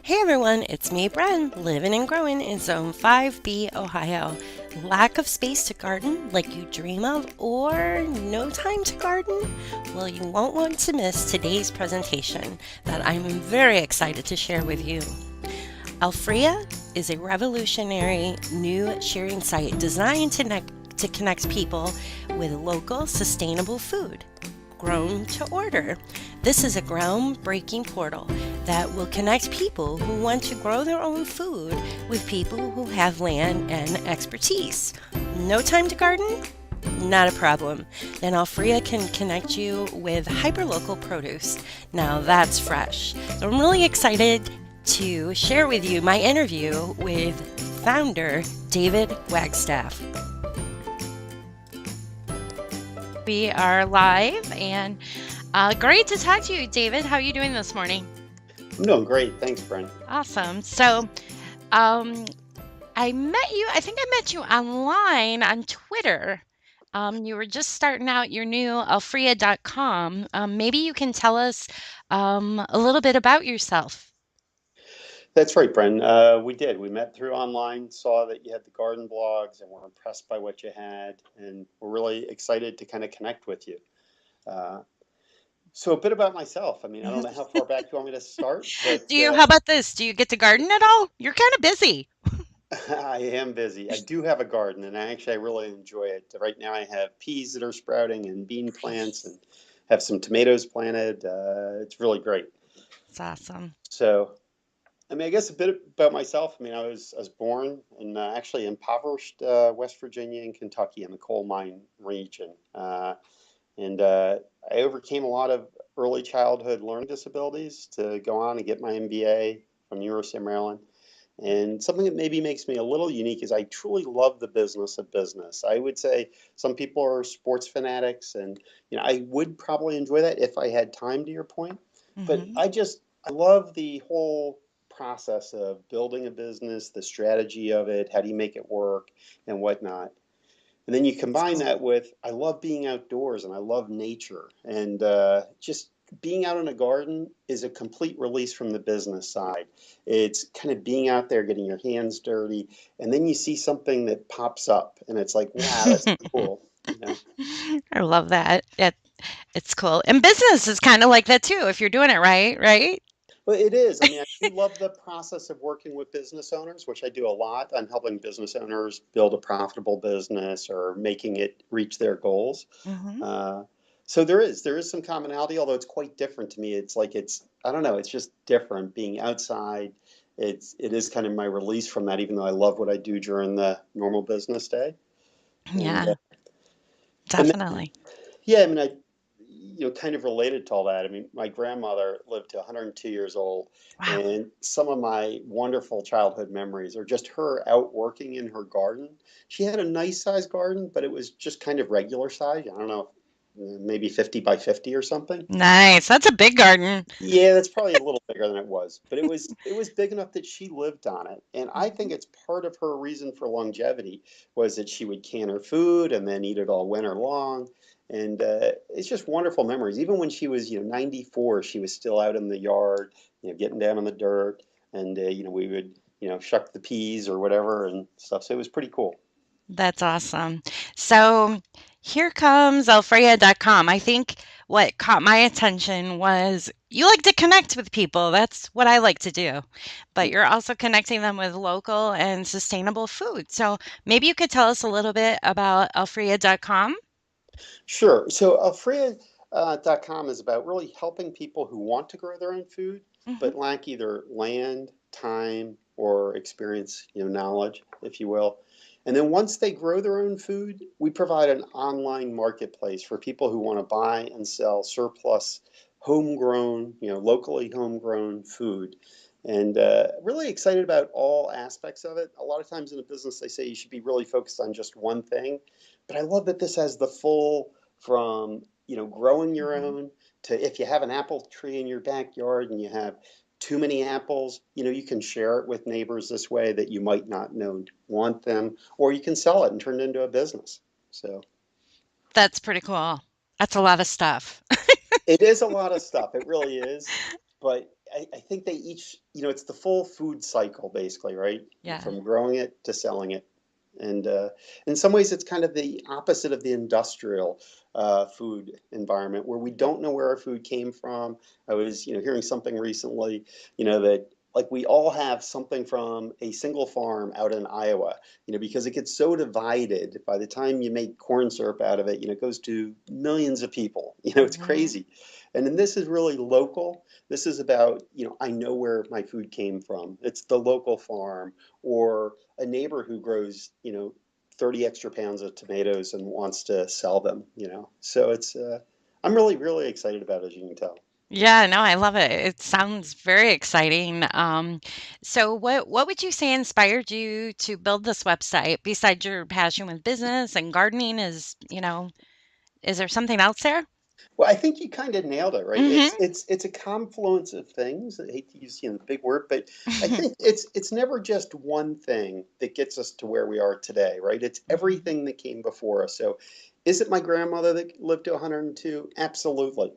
Hey everyone, it's me, Brent, living and growing in Zone 5B, Ohio. Lack of space to garden like you dream of, or no time to garden? Well, you won't want to miss today's presentation that I'm very excited to share with you. Alfrea is a revolutionary new sharing site designed to connect people with local sustainable food grown to order. This is a groundbreaking portal that will connect people who want to grow their own food with people who have land and expertise. No time to garden? Not a problem. Then Alfrea can connect you with hyperlocal produce. Now that's fresh. So I'm really excited to share with you my interview with founder David Wagstaff. We are live and great to talk to you, David. How are you doing this morning? I'm doing great. Thanks, Brent. Awesome. So I think I met you online on Twitter. You were just starting out your new alfrea.com. Maybe you can tell us a little bit about yourself. That's right, Brent. We did. We met through online, saw that you had the garden blogs, and we're impressed by what you had, and we're really excited to kind of connect with you. Uh, so a bit about myself. I mean, I don't know how far back you want me to start, but How about this? Do you get to garden at all? You're kind of busy. I am busy. I do have a garden, and I really enjoy it. Right now, I have peas that are sprouting and bean plants, and have some tomatoes planted. It's really great. It's awesome. So I mean, I guess a bit about myself. I mean, I was born in actually impoverished West Virginia and Kentucky in the coal mine region, and I overcame a lot of early childhood learning disabilities to go on and get my MBA from University of Maryland. And something that maybe makes me a little unique is I truly love the business of business. I would say some people are sports fanatics, and I would probably enjoy that if I had time. To your point, but Hmm. I love the whole process of building a business, the strategy of it, how do you make it work, and whatnot. And then you It's combine cool. that with I love being outdoors and I love nature, and just being out in a garden is a complete release from the business side. It's kind of being out there, getting your hands dirty, and then you see something that pops up, and it's like, wow, that's cool. You know. I love that. It's cool. And business is kind of like that too, if you're doing it right, right? But it is. I mean, I do love the process of working with business owners, which I do a lot. I'm helping business owners build a profitable business or making it reach their goals. Hmm. Uh, so there is some commonality, although it's quite different to me. It's like I don't know, it's just different being outside. It is kind of my release from that, even though I love what I do during the normal business day. And Yeah, and definitely. yeah, I mean, kind of related to all that. I mean, my grandmother lived to 102 years old, Wow. and some of my wonderful childhood memories are just her out working in her garden. She had a nice sized garden, but it was just kind of regular size. I don't know, maybe 50 by 50 or something. Nice. That's a big garden. Yeah, that's probably a little bigger than it was, but it was big enough that she lived on it. And I think Mhm. it's part of her reason for longevity was that she would can her food and then eat it all winter long. And it's just wonderful memories. Even when she was, 94, she was still out in the yard, getting down in the dirt, and we would, shuck the peas or whatever and stuff. So it was pretty cool. That's awesome. So here comes Alfrea.com. I think what caught my attention was you like to connect with people. That's what I like to do. But you're also connecting them with local and sustainable food. So maybe you could tell us a little bit about Alfrea.com. Sure. So Alfrea.com is about really helping people who want to grow their own food, Hmm. but lack either land, time, or experience, knowledge, if you will. And then once they grow their own food, we provide an online marketplace for people who want to buy and sell surplus homegrown, locally homegrown food. And really excited about all aspects of it. A lot of times in a business, they say you should be really focused on just one thing. But I love that this has the full from growing your Hmm. own to if you have an apple tree in your backyard and you have too many apples, you can share it with neighbors this way that you might not know want them, or you can sell it and turn it into a business. So That's pretty cool. That's a lot of stuff. it is a lot of stuff. It really is. But I think they each, it's the full food cycle basically, right? Yeah. From growing it to selling it. And in some ways, it's kind of the opposite of the industrial food environment where we don't know where our food came from. I was, hearing something recently, that like we all have something from a single farm out in Iowa, because it gets so divided. By the time you make corn syrup out of it, it goes to millions of people. It's Hmm. crazy. And then this is really local. This is about, I know where my food came from. It's the local farm or a neighbor who grows, 30 extra pounds of tomatoes and wants to sell them. So I'm really, really excited about it, as you can tell. Yeah, no, I love it. It sounds very exciting. So what would you say inspired you to build this website besides your passion with business and gardening is there something else there? Well, I think you kind of nailed it, right? Mhm. It's a confluence of things. I hate to use, the big word, but I think it's never just one thing that gets us to where we are today, right? It's Mhm. everything that came before us. So, is it my grandmother that lived to 102? Absolutely.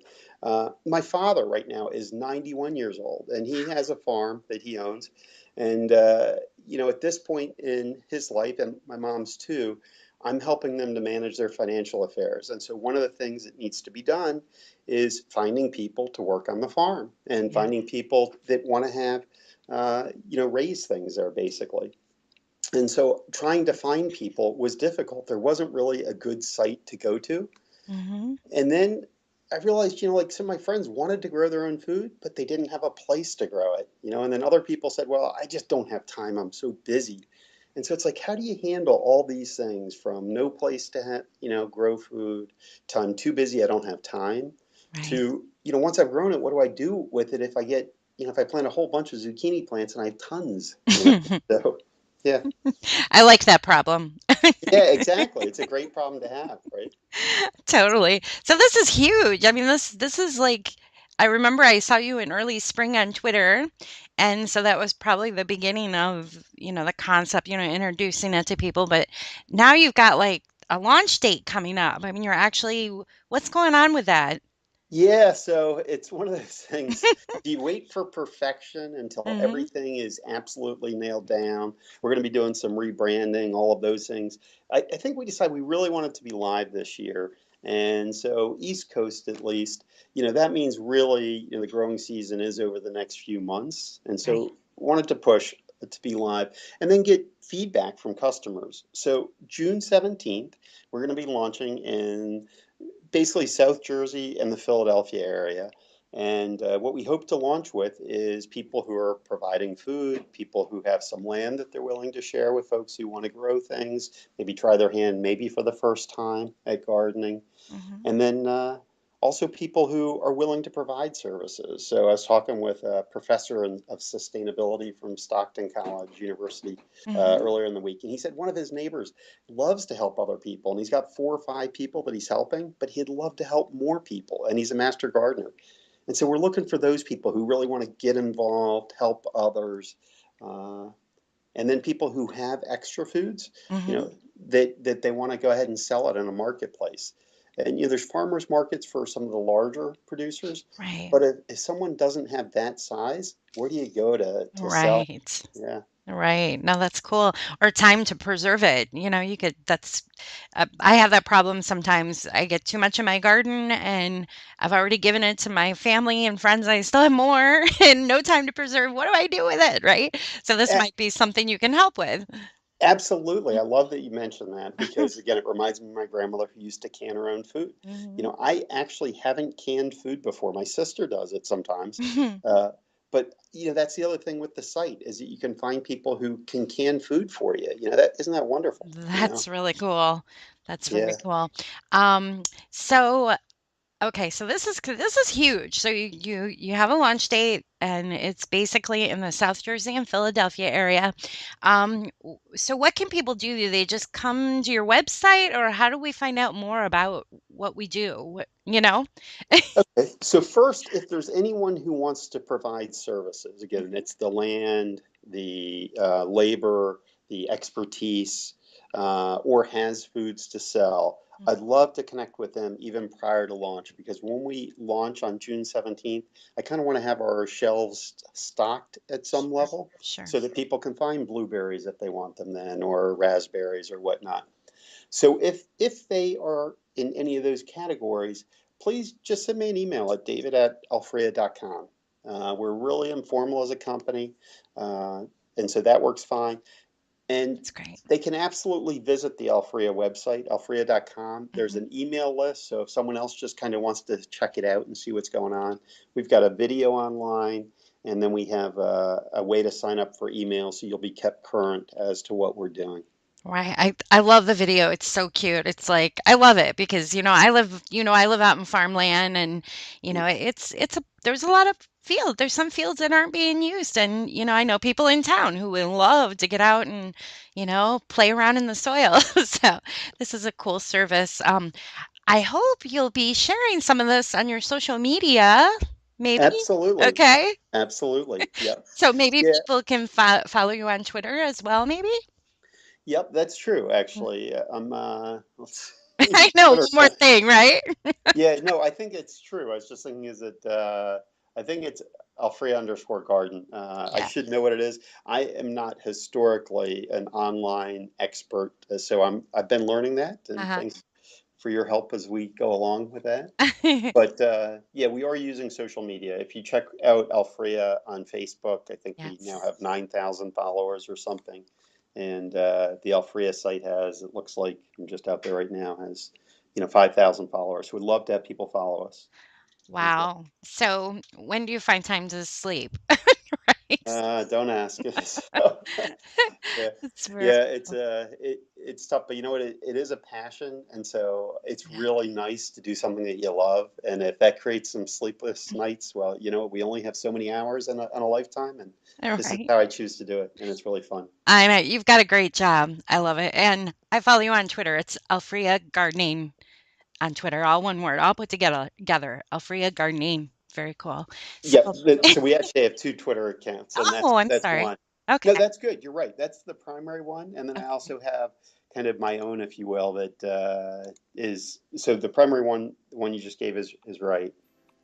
My father right now is 91 years old, and he has a farm that he owns. And at this point in his life, and my mom's too, I'm helping them to manage their financial affairs. And so one of the things that needs to be done is finding people to work on the farm and Yeah. finding people that want to have, raise things there basically. And so trying to find people was difficult. There wasn't really a good site to go to. Mhm. And then I realized, like some of my friends wanted to grow their own food, but they didn't have a place to grow it. And then other people said, well, I just don't have time. I'm so busy. And so it's like, how do you handle all these things from no place to grow food to I'm too busy, I don't have time Right. to, once I've grown it, what do I do with it if I get, if I plant a whole bunch of zucchini plants and I have tons. So, yeah. I like that problem. Yeah, exactly. It's a great problem to have, right? Totally. So this is huge. I mean, this is like I remember I saw you in early spring on Twitter, and so that was probably the beginning of, the concept, introducing it to people, but now you've got like a launch date coming up. I mean, you're actually what's going on with that? Yeah, so it's one of those things. Do you wait for perfection until Mhm. everything is absolutely nailed down? We're going to be doing some rebranding, all of those things. I think we decided we really wanted to be live this year. And so, East Coast at least, that means really, the growing season is over the next few months. And Right. so, wanted to push to be live and then get feedback from customers. So, June 17th, we're going to be launching in basically South Jersey and the Philadelphia area. And what we hope to launch with is people who are providing food, people who have some land that they're willing to share with folks who want to grow things, maybe try their hand maybe for the first time at gardening. Mhm. And then also people who are willing to provide services. So I was talking with a professor of sustainability from Stockton College University Mhm. earlier in the week, and he said one of his neighbors loves to help other people, and he's got 4 or 5 people that he's helping, but he'd love to help more people, and he's a master gardener. And so we're looking for those people who really want to get involved, help others, uh, and then people who have extra foods, you Mhm. know, that they want to go ahead and sell it in a marketplace. And there's farmers markets for some of the larger producers, Right. but if someone doesn't have that size, where do you go to sell? Right. Yeah. Right. No, that's cool. Or time to preserve it. I have that problem sometimes. I get too much in my garden and I've already given it to my family and friends. I still have more and no time to preserve. What do I do with it? Right. So this A- might be something you can help with. Absolutely. I love that you mentioned that because, again, it reminds me of my grandmother who used to can her own food. Mhm. I actually haven't canned food before. My sister does it sometimes. Uh, but, that's the other thing with the site is that you can find people who can food for you. That isn't that wonderful? That's really cool. That's very Yeah. cool. Um, so Okay, so this is huge. So you have a launch date, and it's basically in the South Jersey and Philadelphia area. So what can people do? Do they just come to your website, or how do we find out more about what we do? Okay. So first, if there's anyone who wants to provide services, again, Mhm. it's the land, the labor, the expertise, or has foods to sell. I'd love to connect with them even prior to launch, because when we launch on June 17th, I kind of want to have our shelves stocked at some Sure. level Sure. so that people can find blueberries if they want them then, or raspberries or whatnot. So if they are in any of those categories, please just send me an email at david@alfrea.com. We're really informal as a company, uh, and so that works fine. And That's great. they can absolutely visit the Alfrea website, alfrea.com. There's Hmm. an email list, so if someone else just kind of wants to check it out and see what's going on, we've got a video online, and then we have a way to sign up for email so you'll be kept current as to what we're doing. Right. I love the video. It's so cute. It's like I love it because I live out in farmland and it's a there's a lot of field. There's some fields that aren't being used and I know people in town who would love to get out and play around in the soil. So this is a cool service. I hope you'll be sharing some of this on your social media, maybe. Absolutely. Okay. Absolutely. Yep. So maybe Yeah. people can follow you on Twitter as well, maybe? Yep. That's true. Actually, let's see. I know, one Twitter. more thing, right? Yeah, no, I think it's true. I was just thinking, is it, I think it's Alfrea_garden. I Yeah. should know what it is. I am not historically an online expert, so I've been learning that, and Uh-huh. thanks for your help as we go along with that. But yeah, we are using social media. If you check out Alfrea on Facebook, I think we now Yes. have 9,000 followers or something. And the Alfrea site has, it looks like, I'm just out there right now, has 5,000 followers. We'd love to have people follow us as well. Wow. So when do you find time to sleep? Right? Don't ask. So, yeah, It's very yeah, it's tough, but you know what? It is a passion, and so it's yeah. really nice to do something that you love. And if that creates some sleepless nights, well, we only have so many hours in a lifetime, and All this is right. how I choose to do it, and it's really fun. I know you've got a great job. I love it. And I follow you on Twitter. It's Alfrea Gardening on Twitter, all one word, all put together. Alfrea Gardening. Very cool. So, Yeah, so we actually have two Twitter accounts, and that's oh, I'm that's sorry. one. No, Okay. that's good. You're right. That's the primary one, and then I Okay. also have kind of my own, if you will, that is so the primary one, the one you just gave is right.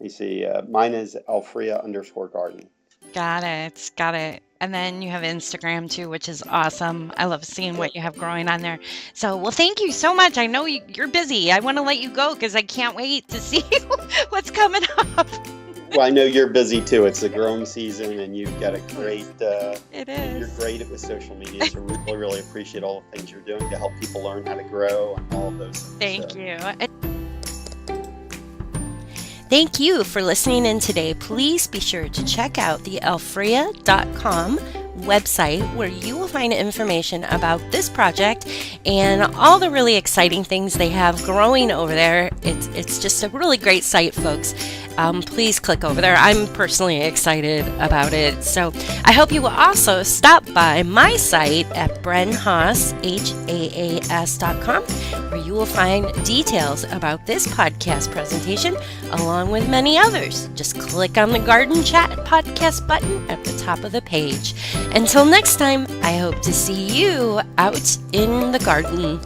You see, mine is Alfrea_garden. Got it. Got it. And then you have Instagram too, which is awesome. I love seeing Yeah. what you have growing on there. So, well, thank you so much. I know you're busy. I want to let you go because I can't wait to see what's coming up. Well, I know you're busy too. It's the growing season, and you've got a great. It You're is. great at with social media, so we really, really appreciate all the things you're doing to help people learn how to grow and all of those things. Thank So. you. Thank you for listening in today. Please be sure to check out the alfrea.com website where you will find information about this project and all the really exciting things they have growing over there. It's just a really great site, folks. Please click over there. I'm personally excited about it. So I hope you will also stop by my site at brenhaas.com, where you will find details about this podcast presentation along with many others. Just click on the Garden Chat podcast button at the top of the page. Until next time, I hope to see you out in the garden.